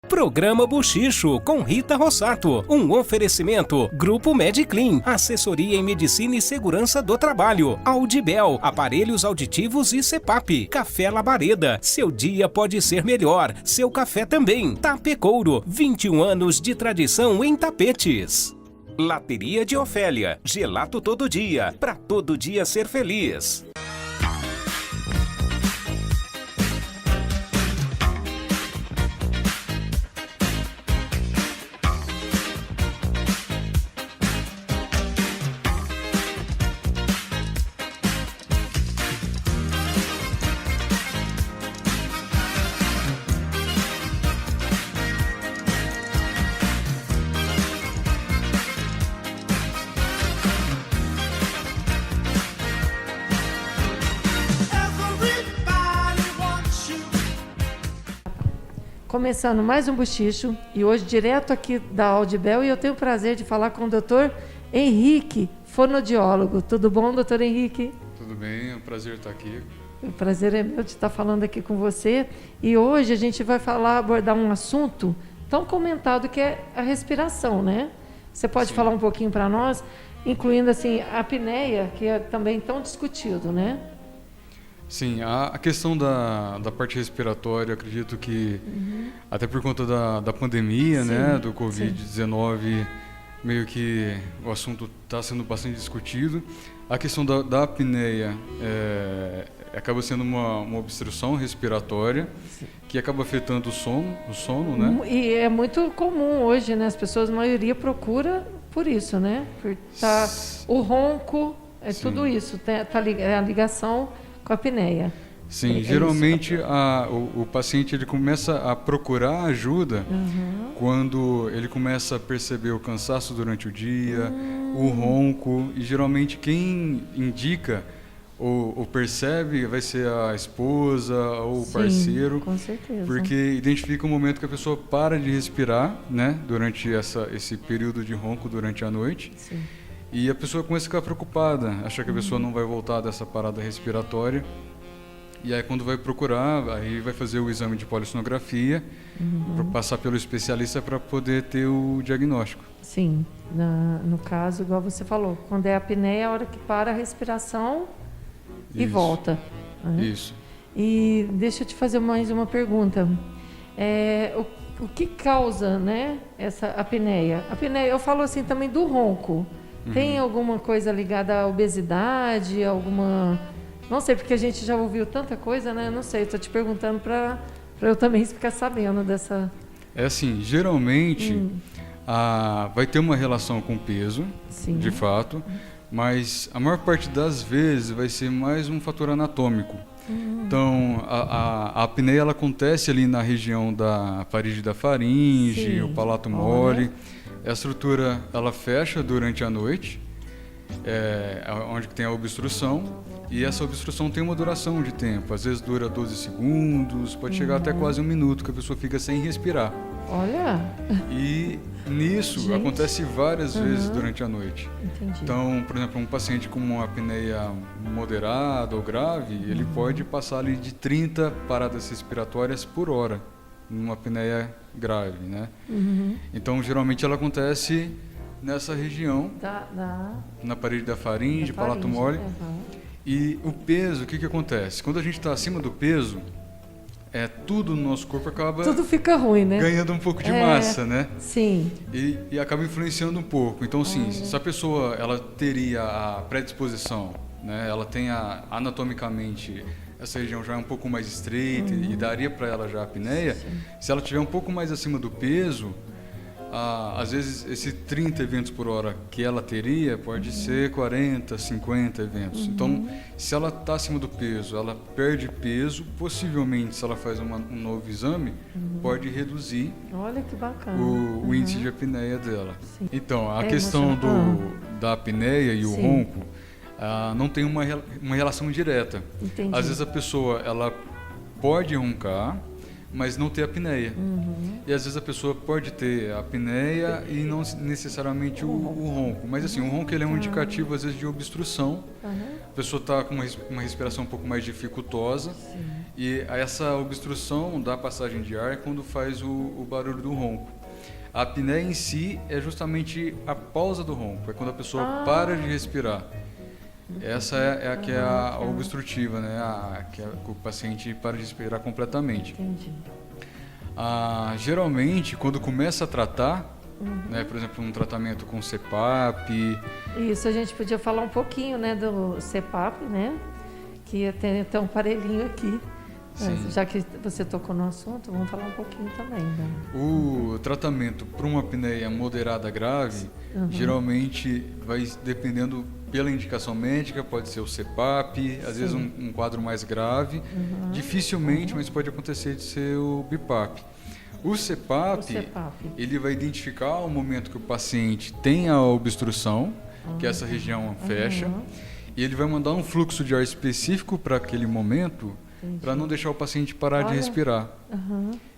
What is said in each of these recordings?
Programa Bochicho com Rita Rossato. Um oferecimento. Grupo Mediclean. Assessoria em Medicina e Segurança do Trabalho. Audibel. Aparelhos auditivos e CPAP. Café Labareda. Seu dia pode ser melhor. Seu café também. Tapecouro. 21 anos de tradição em tapetes. Lateria de Ofélia. Gelato todo dia. Pra todo dia ser feliz. Começando mais um Bochicho, e hoje direto aqui da Audibel, e eu tenho o prazer de falar com o Dr. Henrique, fonoaudiólogo. Tudo bom, Dr. Henrique? Tudo bem, é um prazer estar aqui. O prazer é meu de estar falando aqui com você. E hoje a gente vai abordar um assunto tão comentado que é a respiração, né? Você pode falar um pouquinho para nós, incluindo assim a apneia, que é também tão discutido, né? Sim, a questão da parte respiratória, acredito que até por conta da pandemia, né, do Covid-19, meio que o assunto está sendo bastante discutido. A questão da apneia acaba sendo uma obstrução respiratória que acaba afetando o sono, né? E é muito comum hoje, né? As pessoas, a maioria procura por isso, né? O ronco, tudo isso, a ligação com a apneia. Sim, geralmente o paciente ele começa a procurar ajuda quando ele começa a perceber o cansaço durante o dia, o ronco, e geralmente quem indica ou percebe vai ser a esposa ou o parceiro, com certeza. Porque identifica o momento que a pessoa para de respirar, né, durante esse período de ronco durante a noite. Sim. E a pessoa começa a ficar preocupada, achar que a pessoa não vai voltar dessa parada respiratória. E aí quando vai procurar, aí vai fazer o exame de polissonografia, para passar pelo especialista para poder ter o diagnóstico. Sim, no caso, igual você falou, quando é a apneia, é a hora que para a respiração e volta. Né? Isso. E deixa eu te fazer mais uma pergunta. O que causa, né, essa apneia? Apneia, eu falo assim também do ronco. Tem alguma coisa ligada à obesidade, alguma... Não sei, porque a gente já ouviu tanta coisa, né? Não sei, estou te perguntando para eu também ficar sabendo dessa... É assim, geralmente vai ter uma relação com o peso, de fato, mas a maior parte das vezes vai ser mais um fator anatômico. Então, a apneia ela acontece ali na região da parede da faringe, o palato mole. A estrutura ela fecha durante a noite, onde tem a obstrução, e essa obstrução tem uma duração de tempo. Às vezes dura 12 segundos, pode chegar até quase 1 minuto, que a pessoa fica sem respirar. Olha! E nisso acontece várias vezes durante a noite. Entendi. Então, por exemplo, um paciente com uma apneia moderada ou grave, ele pode passar ali de 30 paradas respiratórias por hora, numa apneia grave, né? Então, geralmente ela acontece nessa região, na parede da faringe, palato mole. E o peso, o que acontece? Quando a gente está acima do peso, tudo no nosso corpo acaba... Tudo fica ruim, né? Ganhando um pouco de massa, né? Sim. E acaba influenciando um pouco. Então, assim, se a pessoa ela teria a predisposição, né? Ela tem anatomicamente... Essa região já é um pouco mais estreita e daria para ela já a apneia. Se ela tiver um pouco mais acima do peso, às vezes esse 30 eventos por hora que ela teria pode ser 40, 50 eventos. Então, se ela está acima do peso, ela perde peso, possivelmente se ela faz um novo exame, pode reduzir Olha que bacana. o índice de apneia dela. Sim. Então, a questão da apneia e o ronco, não tem uma relação direta. Entendi. Às vezes a pessoa ela pode roncar, mas não ter apneia. E às vezes a pessoa pode ter a apneia e não necessariamente o ronco. Mas assim, o ronco ele é um indicativo às vezes de obstrução. A pessoa está com uma respiração um pouco mais dificultosa E essa obstrução da passagem de ar é quando faz o barulho do ronco. A apneia em si é justamente a pausa do ronco, é quando a pessoa para de respirar. Essa é a que é a obstrutiva, né? Que o paciente para de respirar completamente. Entendi. Geralmente, quando começa a tratar, né, por exemplo, um tratamento com CPAP... Isso, a gente podia falar um pouquinho, né, do CPAP, né? Que tem um aparelhinho aqui. Sim. Já que você tocou no assunto, vamos falar um pouquinho também. Né? O tratamento para uma apneia moderada grave, geralmente vai dependendo pela indicação médica, pode ser o CPAP, às vezes um quadro mais grave, dificilmente, mas pode acontecer de ser o BiPAP. O CPAP, ele vai identificar o momento que o paciente tem a obstrução, que essa região fecha, e ele vai mandar um fluxo de ar específico para aquele momento, para não deixar o paciente parar de respirar.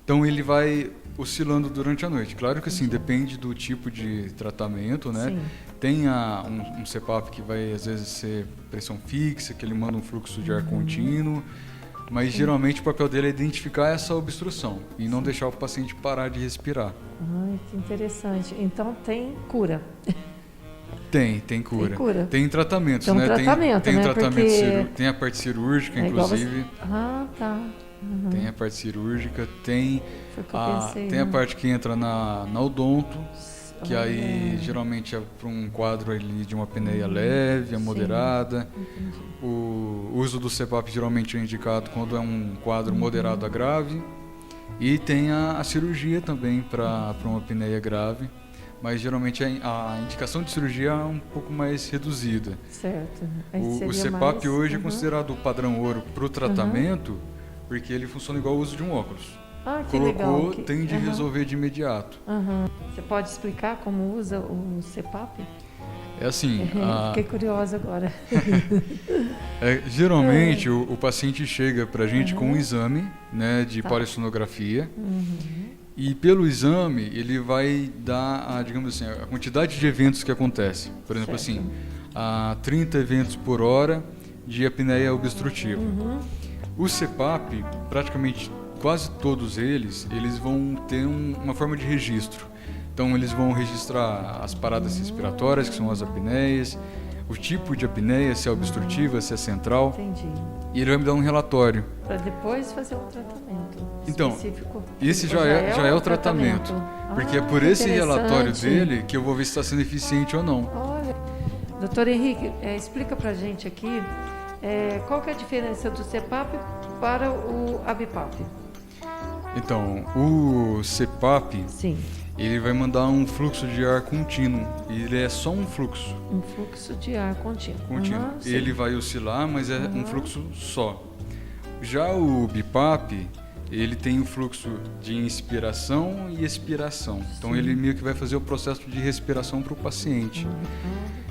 Então ele vai oscilando durante a noite. Claro que assim, depende do tipo de tratamento, né? Sim. Tem um CPAP que vai às vezes ser pressão fixa, que ele manda um fluxo de ar contínuo, mas geralmente o papel dele é identificar essa obstrução e não deixar o paciente parar de respirar. Que interessante. Então tem cura. Tem cura. Tem tratamento, né? Tem né? tratamento tem a parte cirúrgica, inclusive. Tá. Tem a parte cirúrgica, tem a parte que entra na odonto, que aí geralmente é para um quadro ali de uma apneia leve, moderada. O uso do CPAP geralmente é indicado quando é um quadro moderado a grave. E tem a cirurgia também para uma apneia grave. Mas geralmente a indicação de cirurgia é um pouco mais reduzida. Certo. O CPAP hoje é considerado o padrão ouro para o tratamento, porque ele funciona igual ao uso de um óculos. Que Colocou, legal. tem de resolver de imediato. Você pode explicar como usa o CPAP? É assim... Fiquei curiosa agora. Geralmente o paciente chega para a gente com um exame, né, de polissonografia. E pelo exame, ele vai dar, digamos assim, a quantidade de eventos que acontece. Por exemplo, assim, 30 eventos por hora de apneia obstrutiva. O CPAP, praticamente quase todos eles vão ter uma forma de registro. Então, eles vão registrar as paradas respiratórias, que são as apneias, o tipo de apneia, se é obstrutiva, se é central. Entendi. E ele vai me dar um relatório. Para depois fazer um tratamento específico. Esse já é o tratamento. Porque é por esse relatório dele que eu vou ver se está sendo eficiente ou não. Olha, doutor Henrique, explica para a gente aqui qual que é a diferença do CPAP para o BiPAP. Então, o CPAP, ele vai mandar um fluxo de ar contínuo. E ele é só um fluxo. Um fluxo de ar contínuo. Ele vai oscilar, mas é um fluxo só. Já o BiPAP, ele tem o fluxo de inspiração e expiração. Então ele meio que vai fazer o processo de respiração para o paciente.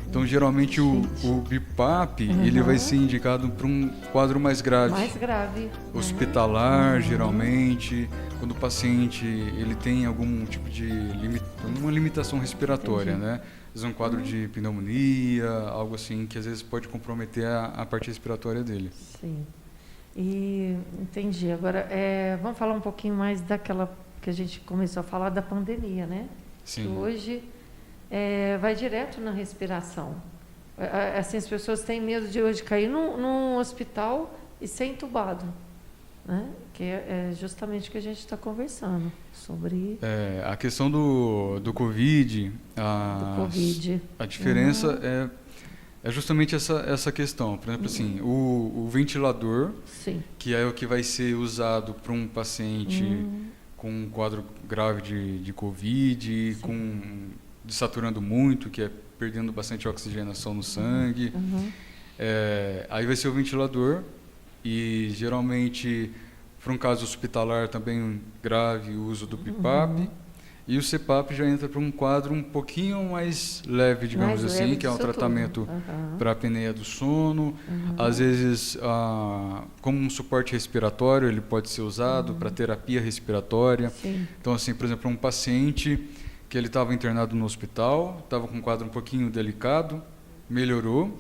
Então geralmente o BiPAP ele vai ser indicado para um quadro mais grave. Mais grave. Hospitalar, geralmente, quando o paciente ele tem algum tipo de uma limitação respiratória, né? Às vezes um quadro de pneumonia, algo assim que às vezes pode comprometer a parte respiratória dele. Sim. E entendi. Agora, vamos falar um pouquinho mais daquela que a gente começou a falar da pandemia, né? Sim. Que hoje vai direto na respiração. Assim, as pessoas têm medo de hoje cair num hospital e ser entubado, né? Que é justamente o que a gente está conversando sobre. A questão do COVID, a diferença é justamente essa questão. Por exemplo, assim, o ventilador, que é o que vai ser usado para um paciente com um quadro grave de COVID, desaturando muito, que é perdendo bastante oxigenação no sangue. Aí vai ser o ventilador e, geralmente, para um caso hospitalar também grave, o uso do BiPAP. E o CPAP já entra para um quadro um pouquinho mais leve, digamos assim, que é um tratamento para a apneia do sono. Às vezes, como um suporte respiratório, ele pode ser usado para terapia respiratória. Então, assim, por exemplo, um paciente que ele estava internado no hospital, estava com um quadro um pouquinho delicado, melhorou.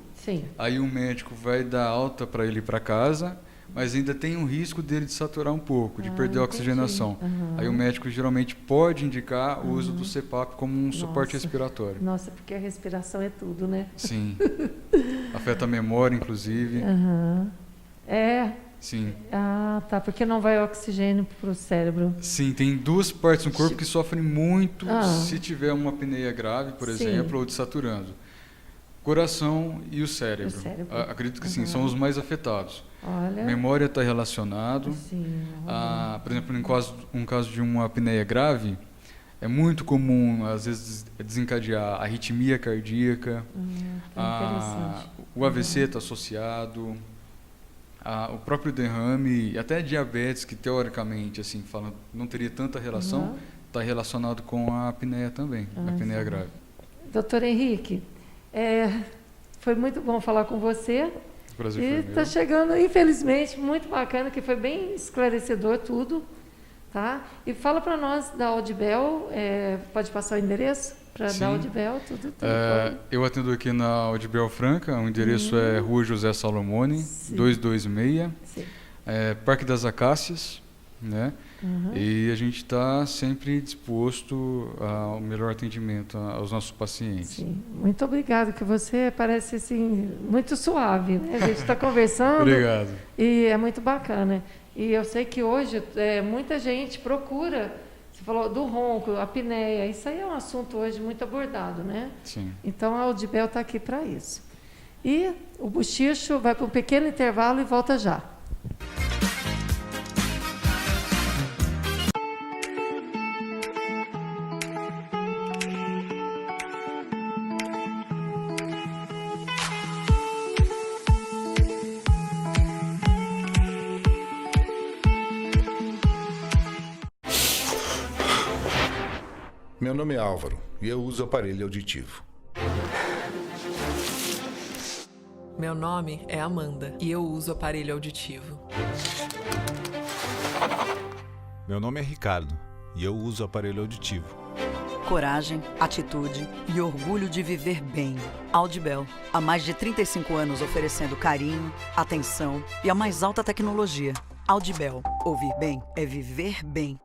Aí o médico vai dar alta para ele ir para casa. mas ainda tem um risco dele de saturar um pouco, de perder a oxigenação. Uhum. Aí o médico geralmente pode indicar o uso do CPAP como um suporte respiratório. Nossa, porque a respiração é tudo, né? Sim. Afeta a memória, inclusive. Sim. Ah, tá. Porque não vai oxigênio para o cérebro. Sim, tem duas partes do corpo que sofrem muito se tiver uma apneia grave, por exemplo, ou desaturando. Coração e o cérebro. Acredito que sim, são os mais afetados. Olha. Memória está relacionado. Sim, por exemplo, em caso de uma apneia grave, é muito comum, às vezes, desencadear arritmia cardíaca, o AVC está associado, o próprio derrame, e até diabetes, que teoricamente, assim, não teria tanta relação, está relacionado com a apneia também, a apneia grave. Doutor Henrique, foi muito bom falar com você. Prazer, e está chegando, infelizmente, muito bacana, que foi bem esclarecedor tudo. Tá? E fala para nós da Audibel, pode passar o endereço para dar Audibel, tudo. Eu atendo aqui na Audibel Franca, o endereço é Rua José Salomone, 226, Parque das Acácias, né? E a gente está sempre disposto ao melhor atendimento aos nossos pacientes. Sim. Muito obrigado, que você parece assim, muito suave, né? A gente está conversando. Obrigado. E é muito bacana. E eu sei que hoje muita gente procura, você falou do ronco, a apneia, isso aí é um assunto hoje muito abordado, né? Sim. Então a Audibel está aqui para isso. E o Bochicho vai para um pequeno intervalo e volta já. Meu nome é Álvaro e eu uso aparelho auditivo. Meu nome é Amanda e eu uso aparelho auditivo. Meu nome é Ricardo e eu uso aparelho auditivo. Coragem, atitude e orgulho de viver bem. Audibel, há mais de 35 anos oferecendo carinho, atenção e a mais alta tecnologia. Audibel, ouvir bem é viver bem.